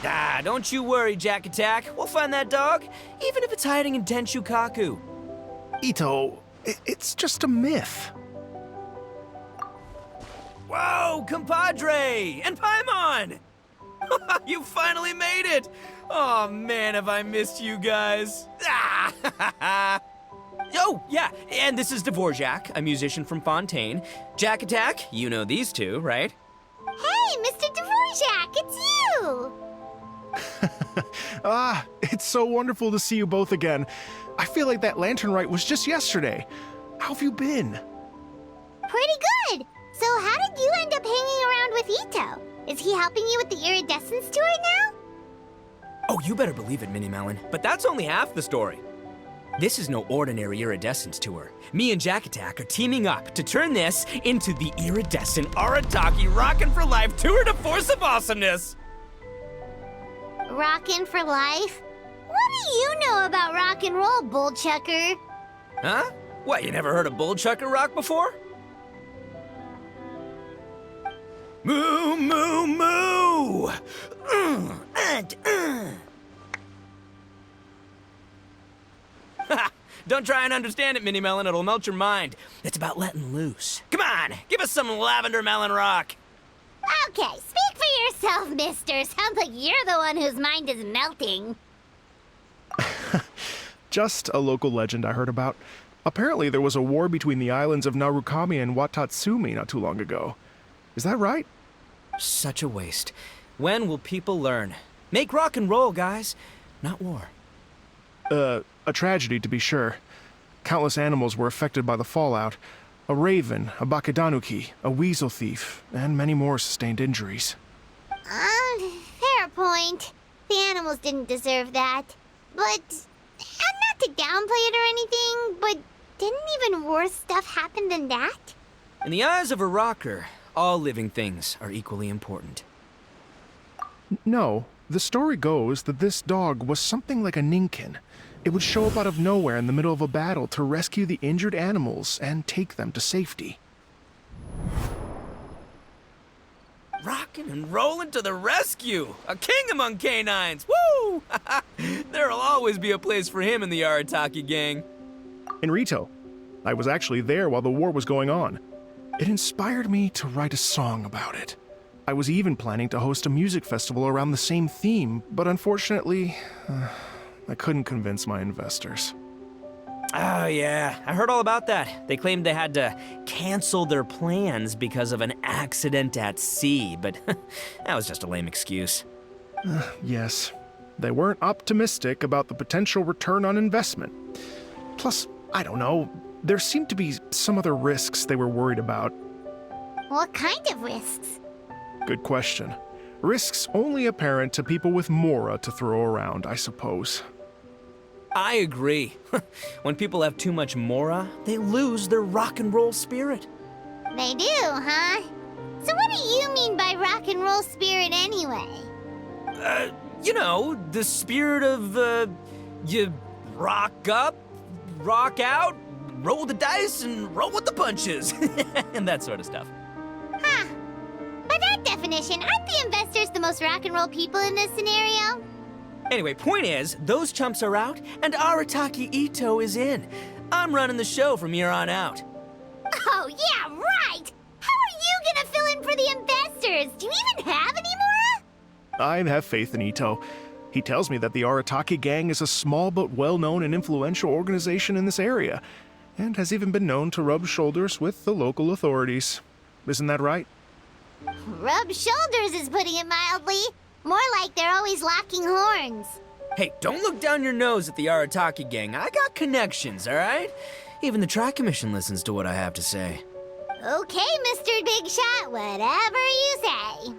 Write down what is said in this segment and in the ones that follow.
Ah, don't you worry, Jack Attack. We'll find that dog, even if it's hiding in Tenshukaku. Ito, it's just a myth. Whoa, compadre! And Paimon! You finally made it! Oh man, have I missed you guys. Ah! Oh, yeah, and this is Dvorak, a musician from Fontaine. Jack Attack, you know these two, right? Hey, Mr. Dvorak, it's you! It's so wonderful to see you both again. I feel like that lantern rite was just yesterday. How have you been? Pretty good. So how did you end up hanging around with Ito? Is he helping you with the Iridescent tour now? Oh, you better believe it, Minnie Melon. But that's only half the story. This is no ordinary Iridescent tour. Me and Jack Attack are teaming up to turn this into the Iridescent Arataki Rockin' for Life Tour de Force of Awesomeness! Rockin' for life? What do you know about rock and roll, bullchucker? Huh? What, you never heard of bullchucker rock before? Moo, moo, moo! Don't try and understand it, Minnie Melon. It'll melt your mind. It's about letting loose. Come on, give us some lavender melon rock. Okay, speak for yourself, mister. Sounds like you're the one whose mind is melting. Just a local legend I heard about. Apparently there was a war between the islands of Narukami and Watatsumi not too long ago. Is that right? Such a waste. When will people learn? Make rock and roll, guys, not war. A tragedy to be sure. Countless animals were affected by the fallout. A raven, a bakedanuki, a weasel thief, and many more sustained injuries. Fair point. The animals didn't deserve that. But, not to downplay it or anything, but didn't even worse stuff happen than that? In the eyes of a rocker, all living things are equally important. No, the story goes that this dog was something like a ninkin. It would show up out of nowhere in the middle of a battle to rescue the injured animals and take them to safety. Rockin' and rollin' to the rescue! A king among canines! Woo! There'll always be a place for him in the Arataki gang. In Rito, I was actually there while the war was going on. It inspired me to write a song about it. I was even planning to host a music festival around the same theme, but unfortunately, I couldn't convince my investors. Oh, yeah. I heard all about that. They claimed they had to cancel their plans because of an accident at sea, but that was just a lame excuse. Yes, they weren't optimistic about the potential return on investment. Plus, I don't know, there seemed to be some other risks they were worried about. What kind of risks? Good question. Risks only apparent to people with mora to throw around, I suppose. I agree. When people have too much mora, they lose their rock and roll spirit. They do, huh? So what do you mean by rock and roll spirit anyway? You know, the spirit of, you rock up, rock out, roll the dice, and roll with the punches. And that sort of stuff. Huh. By that definition, aren't the investors the most rock and roll people in this scenario? Anyway, point is, those chumps are out, and Arataki Ito is in. I'm running the show from here on out. Oh, yeah, right! How are you gonna fill in for the investors? Do you even have any mora? I have faith in Ito. He tells me that the Arataki gang is a small but well-known and influential organization in this area, and has even been known to rub shoulders with the local authorities. Isn't that right? Rub shoulders is putting it mildly. More like they're always locking horns. Hey, don't look down your nose at the Arataki gang. I got connections, all right? Even the Tri-Commission listens to what I have to say. Okay, Mr. Big Shot, whatever you say.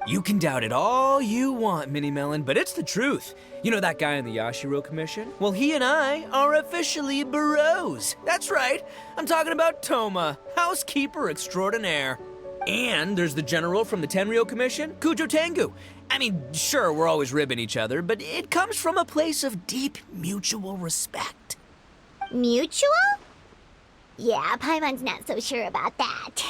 You can doubt it all you want, Minnie Melon, but it's the truth. You know that guy in the Yashiro Commission? Well, he and I are officially bros. That's right. I'm talking about Toma, housekeeper extraordinaire. And there's the general from the Tenryo Commission, Kujo Tengu. I mean, sure, we're always ribbing each other, but it comes from a place of deep mutual respect. Mutual? Yeah, Paimon's not so sure about that.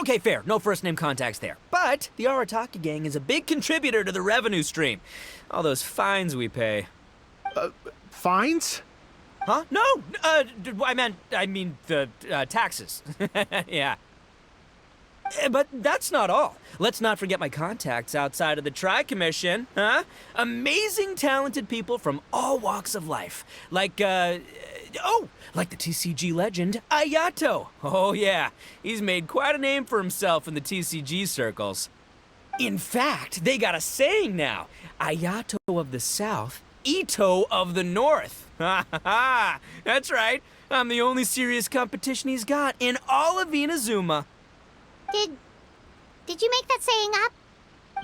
Okay, fair. No first-name contacts there. But the Arataki gang is a big contributor to the revenue stream. All those fines we pay. Fines? Huh? No! I mean the taxes. Yeah. But that's not all. Let's not forget my contacts outside of the Tri-Commission, huh? Amazing, talented people from all walks of life. Like the TCG legend, Ayato. Oh yeah, he's made quite a name for himself in the TCG circles. In fact, they got a saying now. Ayato of the South, Ito of the North. Ha ha ha! That's right. I'm the only serious competition he's got in all of Inazuma. Did you make that saying up?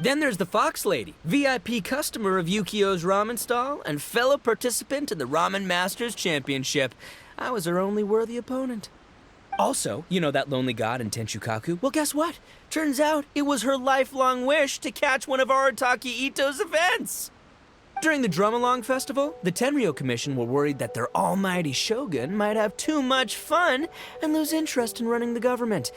Then there's the Fox Lady, VIP customer of Yukio's ramen stall and fellow participant in the Ramen Masters Championship. I was her only worthy opponent. Also, you know that lonely god in Tenshukaku? Well, guess what? Turns out it was her lifelong wish to catch one of Arataki Ito's events. During the Drum-Along Festival, the Tenryo Commission were worried that their almighty shogun might have too much fun and lose interest in running the government.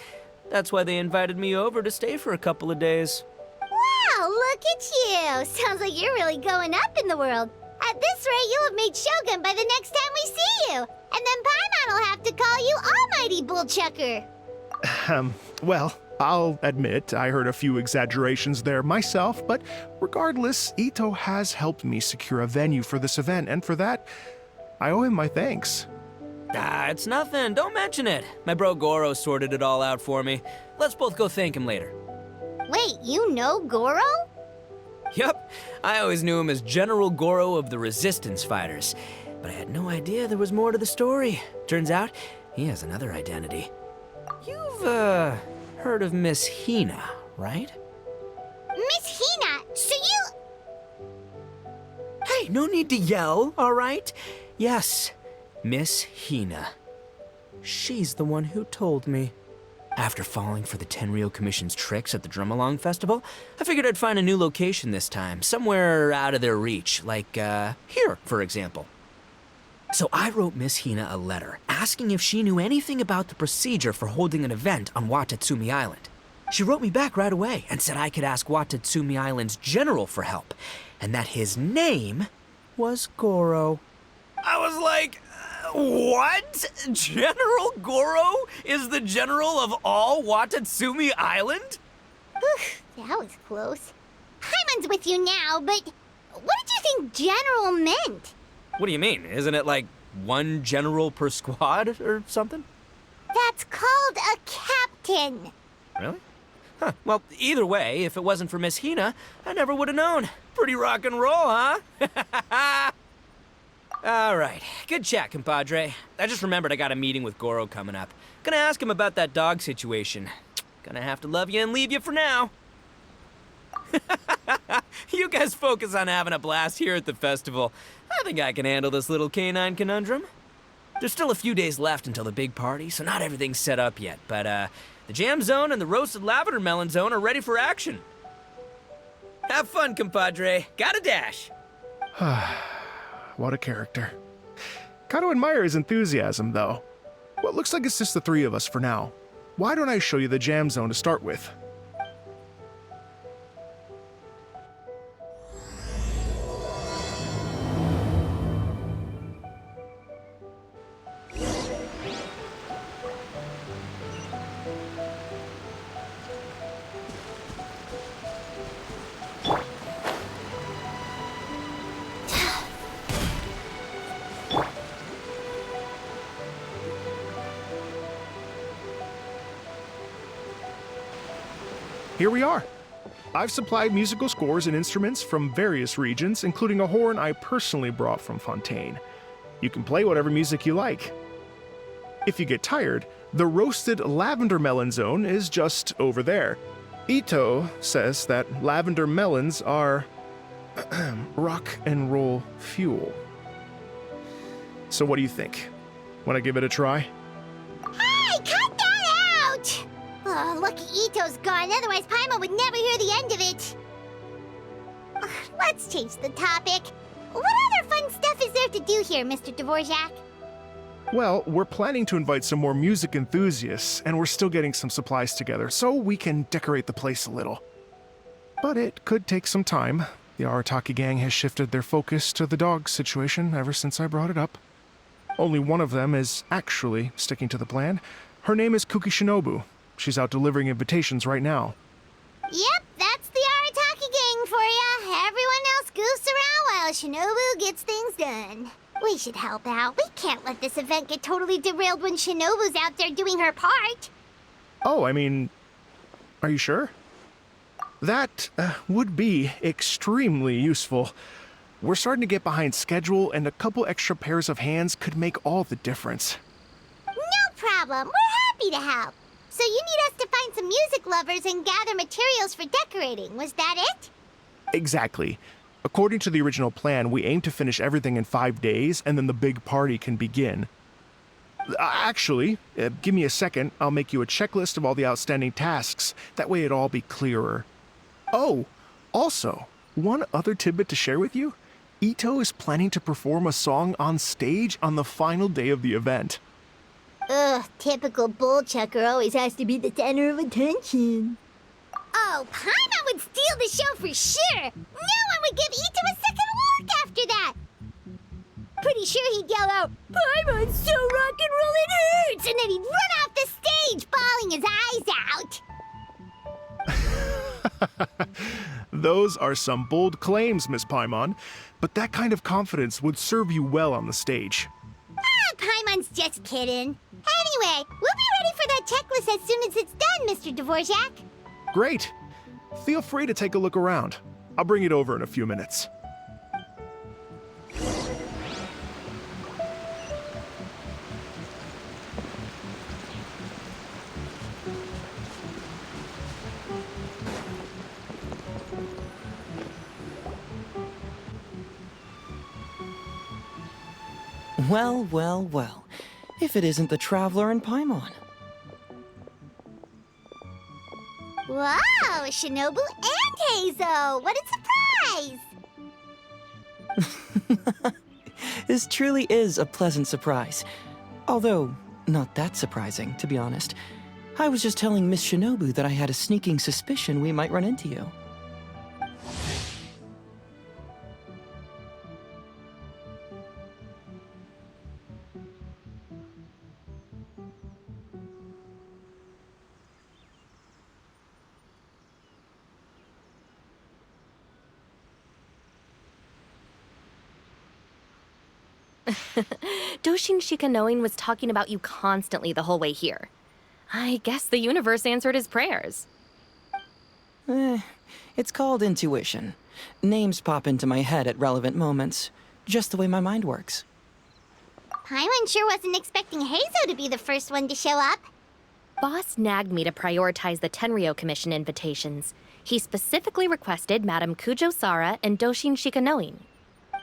That's why they invited me over to stay for a couple of days. Wow, look at you! Sounds like you're really going up in the world. At this rate, you'll have made Shogun by the next time we see you. And then Paimon will have to call you Almighty Bullchucker. Well, I'll admit I heard a few exaggerations there myself, but regardless, Ito has helped me secure a venue for this event, and for that, I owe him my thanks. It's nothing. Don't mention it. My bro Goro sorted it all out for me. Let's both go thank him later. Wait, you know Goro? Yup. I always knew him as General Goro of the Resistance Fighters. But I had no idea there was more to the story. Turns out, he has another identity. You've, heard of Miss Hina, right? Miss Hina, so you... Hey, no need to yell, all right? Yes, Miss Hina. She's the one who told me. After falling for the Tenryo Commission's tricks at the Drum-Along Festival, I figured I'd find a new location this time, somewhere out of their reach, like, here, for example. So I wrote Miss Hina a letter, asking if she knew anything about the procedure for holding an event on Watatsumi Island. She wrote me back right away and said I could ask Watatsumi Island's general for help, and that his name was Goro. I was like, what? General Goro is the general of all Watatsumi Island? Whew, that was close. Paimon's with you now, but what did you think general meant? What do you mean? Isn't it like one general per squad or something? That's called a captain. Really? Huh. Well, either way, if it wasn't for Miss Hina, I never would have known. Pretty rock and roll, huh? All right. Good chat, compadre. I just remembered I got a meeting with Goro coming up. Gonna ask him about that dog situation. Gonna have to love you and leave you for now. You guys focus on having a blast here at the festival. I think I can handle this little canine conundrum. There's still a few days left until the big party, so not everything's set up yet, but the jam zone and the roasted lavender melon zone are ready for action. Have fun, compadre. Gotta dash. What a character. Gotta admire his enthusiasm, though. Well, it looks like it's just the three of us for now. Why don't I show you the jam zone to start with? Here we are. I've supplied musical scores and instruments from various regions, including a horn I personally brought from Fontaine. You can play whatever music you like. If you get tired, the roasted lavender melon zone is just over there. Ito says that lavender melons are rock and roll fuel. So what do you think? Want to give it a try? Hey, cut that out! Oh, lucky Ito's gone, otherwise Paimon would never hear the end of it. Let's change the topic. What other fun stuff is there to do here, Mr. Dvorak? Well, we're planning to invite some more music enthusiasts, and we're still getting some supplies together so we can decorate the place a little. But it could take some time. The Arataki gang has shifted their focus to the dog situation ever since I brought it up. Only one of them is actually sticking to the plan. Her name is Kuki Shinobu. She's out delivering invitations right now. Yep, that's the Arataki gang for ya. Everyone else goofs around while Shinobu gets things done. We should help out. We can't let this event get totally derailed when Shinobu's out there doing her part. Oh, I mean, are you sure? That would be extremely useful. We're starting to get behind schedule, and a couple extra pairs of hands could make all the difference. No problem. We're happy to help. So you need us to find some music lovers and gather materials for decorating. Was that it? Exactly. According to the original plan, we aim to finish everything in 5 days, and then the big party can begin. Actually, give me a second. I'll make you a checklist of all the outstanding tasks. That way it'll all be clearer. Oh, also, one other tidbit to share with you. Ito is planning to perform a song on stage on the final day of the event. Ugh, typical bull chucker always has to be the center of attention. Oh, Paimon would steal the show for sure! No one would give Ito a second look after that! Pretty sure he'd yell out, "Paimon's so rock and roll it hurts!" And then he'd run off the stage, bawling his eyes out! Those are some bold claims, Miss Paimon, but that kind of confidence would serve you well on the stage. Ah, Paimon's just kidding. Anyway, we'll be ready for that checklist as soon as it's done, Mr. Dvorak. Great. Feel free to take a look around. I'll bring it over in a few minutes. Well, well, well. If it isn't the Traveler and Paimon. Wow, Shinobu and Heizo! What a surprise! This truly is a pleasant surprise. Although, not that surprising, to be honest. I was just telling Miss Shinobu that I had a sneaking suspicion we might run into you. Doshin Shikanoin was talking about you constantly the whole way here. I guess the universe answered his prayers. It's called intuition. Names pop into my head at relevant moments, just the way my mind works. Paimon sure wasn't expecting Heizo to be the first one to show up. Boss nagged me to prioritize the Tenryo Commission invitations. He specifically requested Madame Kujo Sara and Doshin Shikanoin.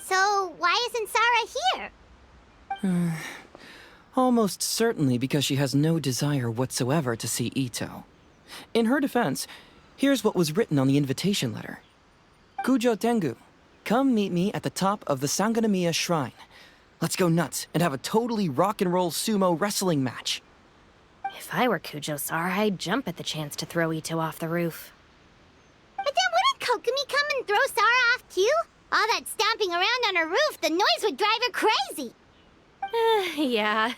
So, why isn't Sara here? Almost certainly because she has no desire whatsoever to see Ito. In her defense, here's what was written on the invitation letter. Kujo Tengu, come meet me at the top of the Sanganamiya Shrine. Let's go nuts and have a totally rock and roll sumo wrestling match. If I were Kujo Sara, I'd jump at the chance to throw Ito off the roof. But then wouldn't Kokumi come and throw Sara off too? All that stomping around on her roof, the noise would drive her crazy. Yeah.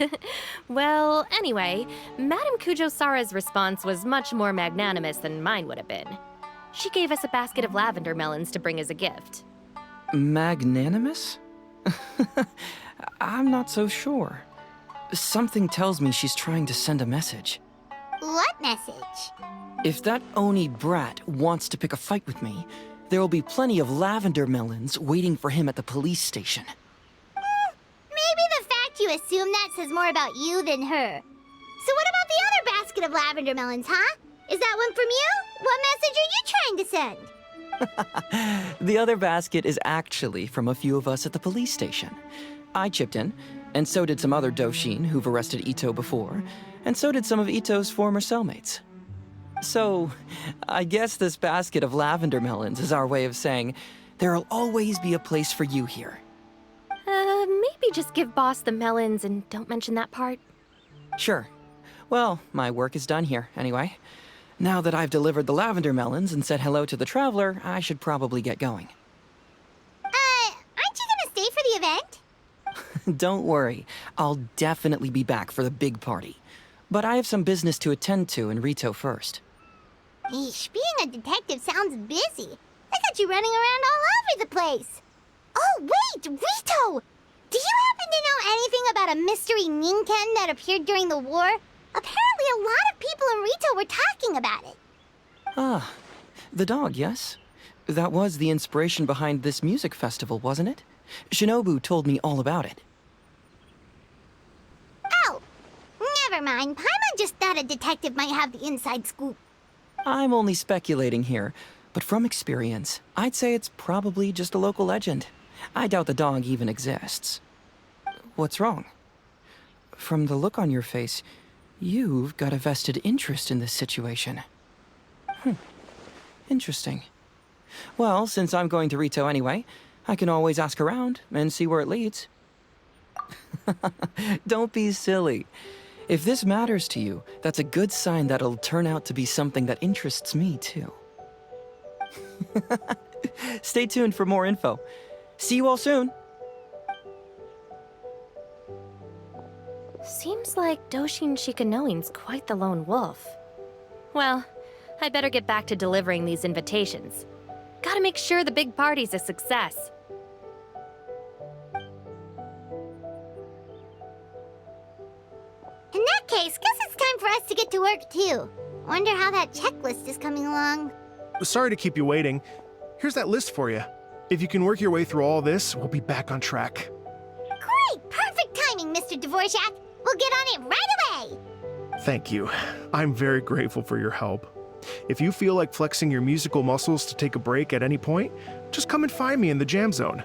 Well, anyway, Madame Kujo Sara's response was much more magnanimous than mine would have been. She gave us a basket of lavender melons to bring as a gift. Magnanimous? I'm not so sure. Something tells me she's trying to send a message. What message? If that Oni brat wants to pick a fight with me, there will be plenty of lavender melons waiting for him at the police station. Maybe the fact you assume that says more about you than her. So what about the other basket of lavender melons, huh? Is that one from you? What message are you trying to send? The other basket is actually from a few of us at the police station. I chipped in, and so did some other Doshin who've arrested Ito before, and so did some of Ito's former cellmates. So, I guess this basket of lavender melons is our way of saying, there'll always be a place for you here. Maybe maybe just give Boss the melons and don't mention that part? Sure. Well, my work is done here, anyway. Now that I've delivered the lavender melons and said hello to the traveler, I should probably get going. Aren't you gonna stay for the event? Don't worry, I'll definitely be back for the big party. But I have some business to attend to in Rito first. Eesh, being a detective sounds busy. I got you running around all over the place. Oh, wait, Rito! Do you happen to know anything about a mystery Ninken that appeared during the war? Apparently a lot of people in Rito were talking about it. Ah, the dog, yes? That was the inspiration behind this music festival, wasn't it? Shinobu told me all about it. Oh, never mind. Paimon just thought a detective might have the inside scoop. I'm only speculating here, but from experience, I'd say it's probably just a local legend. I doubt the dog even exists. What's wrong? From the look on your face, you've got a vested interest in this situation. Interesting. Well, since I'm going to Rito anyway, I can always ask around and see where it leads. Don't be silly. If this matters to you, that's a good sign that it'll turn out to be something that interests me, too. Stay tuned for more info. See you all soon. Seems like Doshin Shikanoin's quite the lone wolf. Well, I'd better get back to delivering these invitations. Gotta make sure the big party's a success. In that case, guess it's time for us to get to work too. Wonder how that checklist is coming along. Sorry to keep you waiting. Here's that list for you. If you can work your way through all this, we'll be back on track. Great! Perfect timing, Mr. Dvorak! We'll get on it right away! Thank you. I'm very grateful for your help. If you feel like flexing your musical muscles to take a break at any point, just come and find me in the jam zone.